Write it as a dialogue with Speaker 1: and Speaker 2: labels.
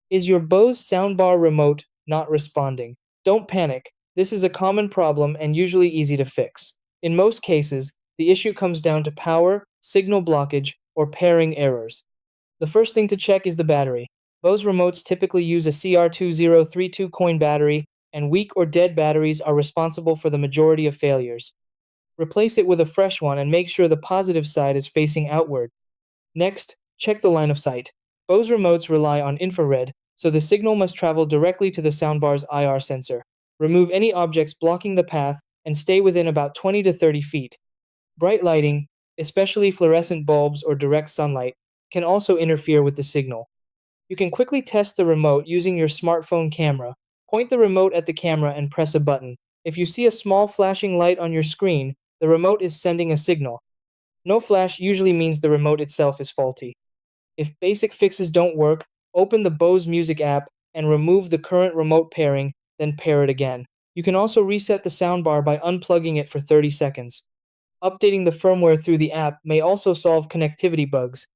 Speaker 1: Is your Bose soundbar remote not responding? Don't panic. This is a common problem and usually easy to fix. In most cases, the issue comes down to power, signal blockage, or pairing errors. The first thing to check is the battery. Bose remotes typically use a CR2032 coin battery, and weak or dead batteries are responsible for the majority of failures. Replace it with a fresh one and make sure the positive side is facing outward. Next, check the line of sight. Bose remotes rely on infrared, so the signal must travel directly to the soundbar's IR sensor. Remove any objects blocking the path and stay within about 20 to 30 feet. Bright lighting, especially fluorescent bulbs or direct sunlight, can also interfere with the signal. You can quickly test the remote using your smartphone camera. Point the remote at the camera and press a button. If you see a small flashing light on your screen, the remote is sending a signal. No flash usually means the remote itself is faulty. If basic fixes don't work, open the Bose Music app and remove the current remote pairing, then pair it again. You can also reset the soundbar by unplugging it for 30 seconds. Updating the firmware through the app may also solve connectivity bugs.